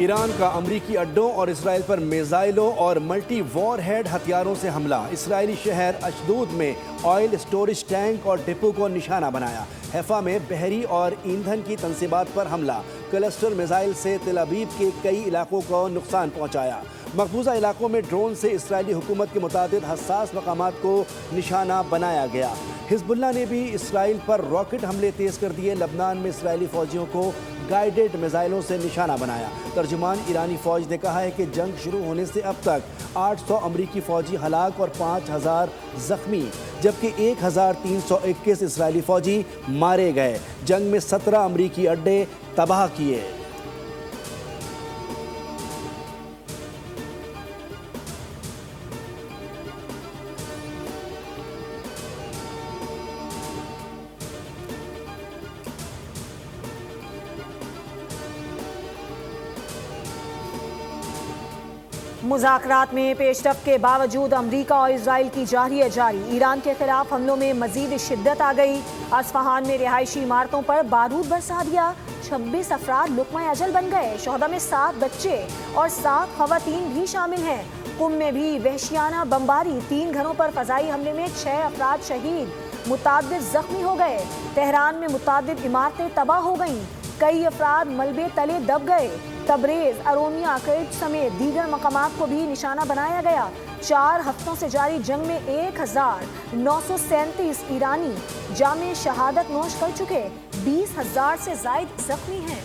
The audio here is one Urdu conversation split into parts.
ایران کا امریکی اڈوں اور اسرائیل پر میزائلوں اور ملٹی وار ہیڈ ہتھیاروں سے حملہ۔ اسرائیلی شہر اشدود میں آئل اسٹوریج ٹینک اور ڈپو کو نشانہ بنایا۔ حیفا میں بحری اور ایندھن کی تنصیبات پر حملہ۔ کلسٹر میزائل سے تل ابیب کے کئی علاقوں کو نقصان پہنچایا۔ مقبوضہ علاقوں میں ڈرون سے اسرائیلی حکومت کے متعدد حساس مقامات کو نشانہ بنایا گیا۔ حزب اللہ نے بھی اسرائیل پر راکٹ حملے تیز کر دیے۔ لبنان میں اسرائیلی فوجیوں کو گائیڈڈ میزائلوں سے نشانہ بنایا۔ ترجمان ایرانی فوج نے کہا ہے کہ جنگ شروع ہونے سے اب تک 800 امریکی فوجی ہلاک اور 5000 زخمی، جبکہ 1321 اسرائیلی فوجی مارے گئے۔ جنگ میں 17 امریکی اڈے تباہ کیے۔ مذاکرات میں پیش رفت کے باوجود امریکہ اور اسرائیل کی جاری جاری۔ ایران کے خلاف حملوں میں مزید شدت آ گئی۔ اصفہان میں رہائشی عمارتوں پر بارود برسا دیا۔ 26 افراد لقمہ اجل بن گئے۔ شہداء میں 7 بچے اور 7 خواتین بھی شامل ہیں۔ قم میں بھی وحشیانہ بمباری۔ 3 گھروں پر فضائی حملے میں 6 افراد شہید، متعدد زخمی ہو گئے۔ تہران میں متعدد عمارتیں تباہ ہو گئیں۔ کئی افراد ملبے تلے دب گئے۔ تبریز، ارومیہ، کرچ سمیت دیگر مقامات کو بھی نشانہ بنایا گیا۔ 4 ہفتوں سے جاری جنگ میں 1937 ایرانی جام شہادت نوش کر چکے۔ 20,000 سے زائد زخمی ہیں۔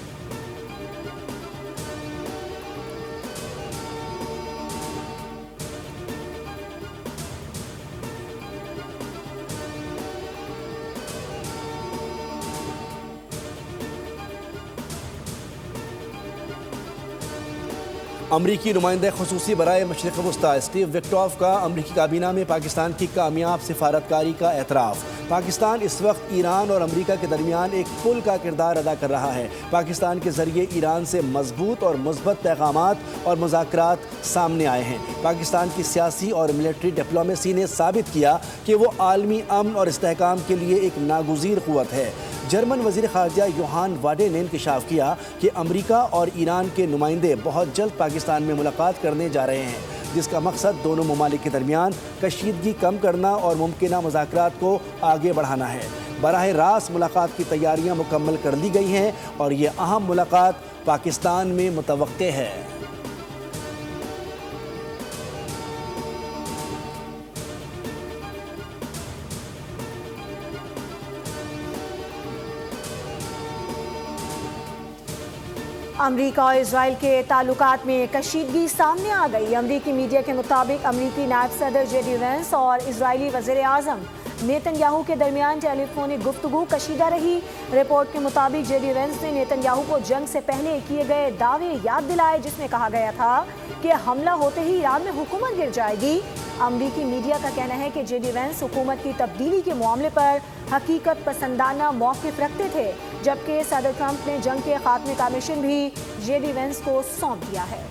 امریکی نمائندہ خصوصی برائے مشرق وسطی اسٹیو وکٹوف کا امریکی کابینہ میں پاکستان کی کامیاب سفارتکاری کا اعتراف۔ پاکستان اس وقت ایران اور امریکہ کے درمیان ایک پل کا کردار ادا کر رہا ہے۔ پاکستان کے ذریعے ایران سے مضبوط اور مثبت پیغامات اور مذاکرات سامنے آئے ہیں۔ پاکستان کی سیاسی اور ملٹری ڈپلومیسی نے ثابت کیا کہ وہ عالمی امن اور استحکام کے لیے ایک ناگزیر قوت ہے۔ جرمن وزیر خارجہ یوہان واڈے نے انکشاف کیا کہ امریکہ اور ایران کے نمائندے بہت جلد پاکستان میں ملاقات کرنے جا رہے ہیں، جس کا مقصد دونوں ممالک کے درمیان کشیدگی کم کرنا اور ممکنہ مذاکرات کو آگے بڑھانا ہے۔ براہ راست ملاقات کی تیاریاں مکمل کر لی گئی ہیں اور یہ اہم ملاقات پاکستان میں متوقع ہے۔ امریکہ اور اسرائیل کے تعلقات میں کشیدگی سامنے آ گئی۔ امریکی میڈیا کے مطابق امریکی نائب صدر جے ڈی وینس اور اسرائیلی وزیر اعظم نیتن یاہو کے درمیان ٹیلی فونک گفتگو کشیدہ رہی۔ رپورٹ کے مطابق جے ڈی وینس نے نیتن یاہو کو جنگ سے پہلے کیے گئے دعوے یاد دلائے، جس میں کہا گیا تھا کہ حملہ ہوتے ہی ایران میں حکومت گر جائے گی۔ امریکی میڈیا کا کہنا ہے کہ جے ڈی وینس حکومت کی تبدیلی کے معاملے پر حقیقت پسندانہ موقف رکھتے تھے، جبکہ صدر ٹرمپ نے جنگ کے خاتمے کا مشن بھی جے ڈی وینس کو سونپ دیا ہے۔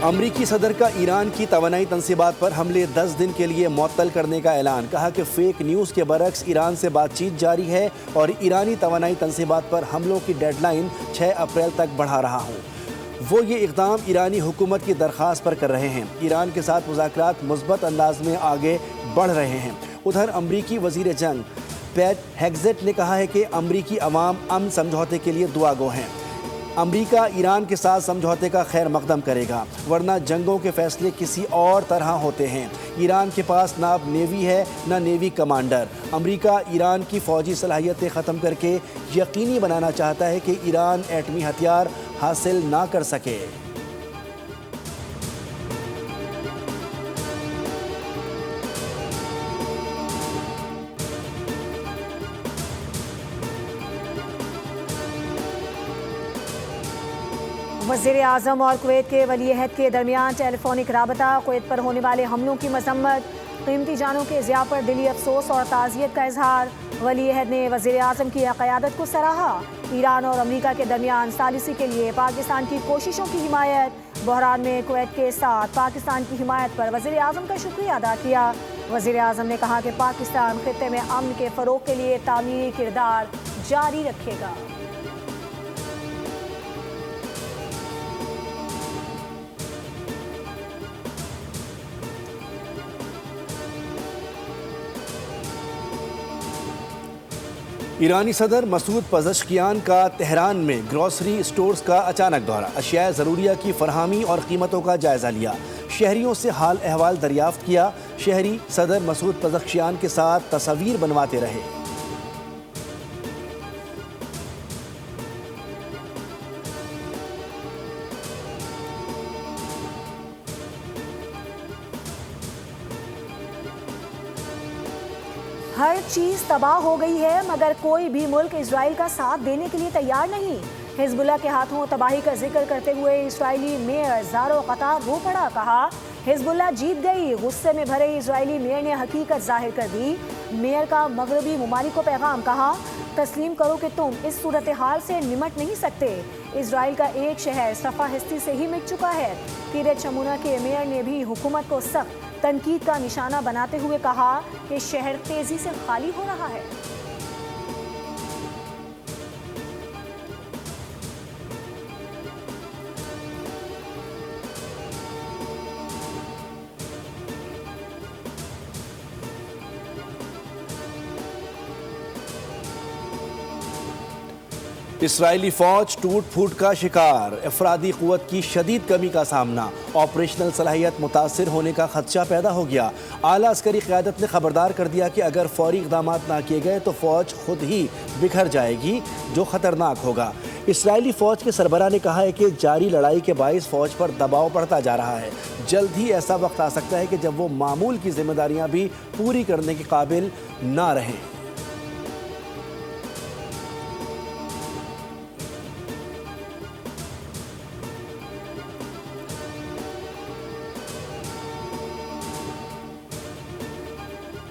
امریکی صدر کا ایران کی توانائی تنصیبات پر حملے 10 دن کے لیے معطل کرنے کا اعلان۔ کہا کہ فیک نیوز کے برعکس ایران سے بات چیت جاری ہے اور ایرانی توانائی تنصیبات پر حملوں کی ڈیڈ لائن 6 اپریل تک بڑھا رہا ہوں۔ وہ یہ اقدام ایرانی حکومت کی درخواست پر کر رہے ہیں۔ ایران کے ساتھ مذاکرات مثبت انداز میں آگے بڑھ رہے ہیں۔ ادھر امریکی وزیر جنگ پیٹ ہیگزیٹ نے کہا ہے کہ امریکی عوام امن سمجھوتے کے لیے دعا گو ہیں۔ امریکہ ایران کے ساتھ سمجھوتے کا خیر مقدم کرے گا، ورنہ جنگوں کے فیصلے کسی اور طرح ہوتے ہیں۔ ایران کے پاس نہ اب نیوی ہے نہ نیوی کمانڈر۔ امریکہ ایران کی فوجی صلاحیتیں ختم کر کے یقینی بنانا چاہتا ہے کہ ایران ایٹمی ہتھیار حاصل نہ کر سکے۔ وزیر اعظم اور کویت کے ولی عہد کے درمیان ٹیلی فونک رابطہ، کویت پر ہونے والے حملوں کی مذمت، قیمتی جانوں کے ضیاع پر دلی افسوس اور تعزیت کا اظہار۔ ولی عہد نے وزیر اعظم کی قیادت کو سراہا۔ ایران اور امریکہ کے درمیان ثالثی کے لیے پاکستان کی کوششوں کی حمایت، بحران میں کویت کے ساتھ پاکستان کی حمایت پر وزیر اعظم کا شکریہ ادا کیا۔ وزیر اعظم نے کہا کہ پاکستان خطے میں امن کے فروغ کے لیے تعمیری کردار جاری رکھے گا۔ ایرانی صدر مسعود پزشکیان کا تہران میں گروسری سٹورز کا اچانک دورہ، اشیاء ضروریہ کی فراہمی اور قیمتوں کا جائزہ لیا، شہریوں سے حال احوال دریافت کیا۔ شہری صدر مسعود پزشکیان کے ساتھ تصاویر بنواتے رہے۔ ہر چیز تباہ ہو گئی ہے مگر کوئی بھی ملک اسرائیل کا ساتھ دینے کے لیے تیار نہیں۔ حزب اللہ کے ہاتھوں تباہی کا ذکر کرتے ہوئے اسرائیلی میئر زارو قطار رو پڑا، کہا حزب اللہ جیت گئی۔ غصے میں بھرے اسرائیلی میئر نے حقیقت ظاہر کر دی۔ میئر کا مغربی ممالک کو پیغام، کہا تسلیم کرو کہ تم اس صورتحال سے نمٹ نہیں سکتے۔ اسرائیل کا ایک شہر صفحہ ہستی سے ہی مٹ چکا ہے۔ کیریت شمونہ کے میئر نے بھی حکومت کو سخت تنقید کا نشانہ بناتے ہوئے کہا کہ شہر تیزی سے خالی ہو رہا ہے۔ اسرائیلی فوج ٹوٹ پھوٹ کا شکار، افرادی قوت کی شدید کمی کا سامنا، آپریشنل صلاحیت متاثر ہونے کا خدشہ پیدا ہو گیا۔ اعلیٰ عسکری قیادت نے خبردار کر دیا کہ اگر فوری اقدامات نہ کیے گئے تو فوج خود ہی بکھر جائے گی، جو خطرناک ہوگا۔ اسرائیلی فوج کے سربراہ نے کہا ہے کہ جاری لڑائی کے باعث فوج پر دباؤ بڑھتا جا رہا ہے۔ جلد ہی ایسا وقت آ سکتا ہے کہ جب وہ معمول کی ذمہ داریاں بھی پوری کرنے کے قابل نہ رہیں۔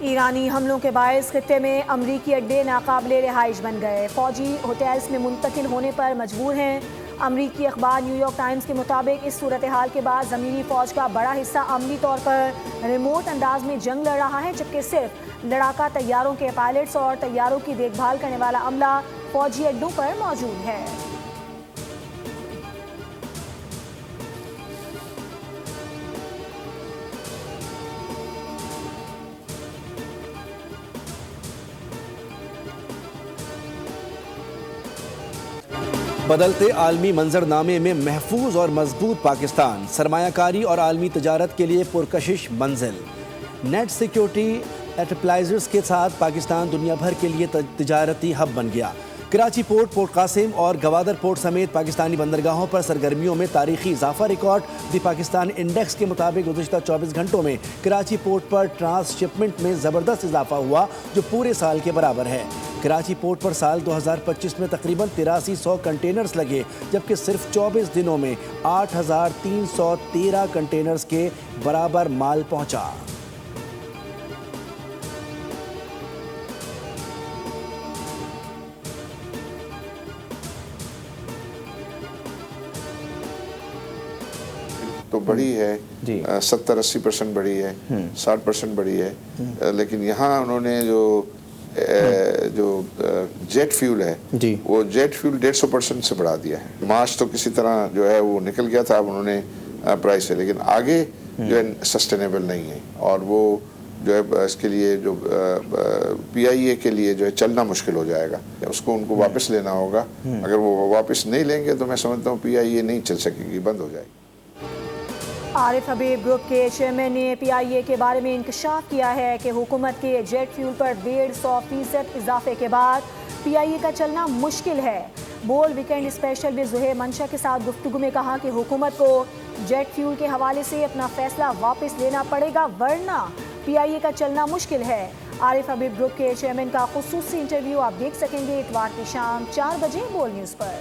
ایرانی حملوں کے باعث خطے میں امریکی اڈے ناقابل رہائش بن گئے، فوجی ہوٹلز میں منتقل ہونے پر مجبور ہیں۔ امریکی اخبار نیو یارک ٹائمز کے مطابق اس صورتحال کے بعد زمینی فوج کا بڑا حصہ عملی طور پر ریموٹ انداز میں جنگ لڑ رہا ہے، جبکہ صرف لڑاکا طیاروں کے پائلٹس اور طیاروں کی دیکھ بھال کرنے والا عملہ فوجی اڈوں پر موجود ہے۔ بدلتے عالمی منظرنامے میں محفوظ اور مضبوط پاکستان، سرمایہ کاری اور عالمی تجارت کے لیے پرکشش منزل۔ نیٹ سیکیورٹی انٹرپرائزز کے ساتھ پاکستان دنیا بھر کے لیے تجارتی ہب بن گیا۔ کراچی پورٹ، پورٹ قاسم اور گوادر پورٹ سمیت پاکستانی بندرگاہوں پر سرگرمیوں میں تاریخی اضافہ۔ ریکارڈ دی پاکستان انڈیکس کے مطابق گزشتہ 24 گھنٹوں میں کراچی پورٹ پر ٹرانس شپمنٹ میں زبردست اضافہ ہوا، جو پورے سال کے برابر ہے۔ کراچی پورٹ پر سال 2025 میں تقریباً 8300 کنٹینرز لگے، جبکہ صرف 24 دنوں میں 8313 کنٹینرز کے برابر مال پہنچا۔ تو بڑی ہے، 70-80% بڑی ہے، 60% بڑی ہے، لیکن یہاں انہوں نے جو جیٹ فیول ہے وہ جیٹ فیول 150% سے بڑھا دیا ہے۔ مارچ تو کسی طرح جو ہے وہ نکل گیا تھا، اب انہوں نے پرائس ہے، لیکن آگے جو ہے سسٹینیبل نہیں ہے، اور وہ جو ہے اس کے لیے جو پی آئی اے کے لیے جو ہے چلنا مشکل ہو جائے گا، اس کو ان کو واپس لینا ہوگا۔ اگر وہ واپس نہیں لیں گے تو میں سمجھتا ہوں پی آئی اے نہیں چل سکے گی، بند ہو جائے گی۔ عارف حبیب گروپ کے چیئرمین نے پی آئی اے کے بارے میں انکشاف کیا ہے کہ حکومت کے جیٹ فیول پر 150% اضافے کے بعد پی آئی اے کا چلنا مشکل ہے۔ بول ویکینڈ اسپیشل میں زہیر منشا کے ساتھ گفتگو میں کہا کہ حکومت کو جیٹ فیول کے حوالے سے اپنا فیصلہ واپس لینا پڑے گا، ورنہ پی آئی اے کا چلنا مشکل ہے۔ عارف حبیب گروپ کے چیئرمین کا خصوصی انٹرویو آپ دیکھ سکیں گے اتوار کی شام 4 بجے بول نیوز پر۔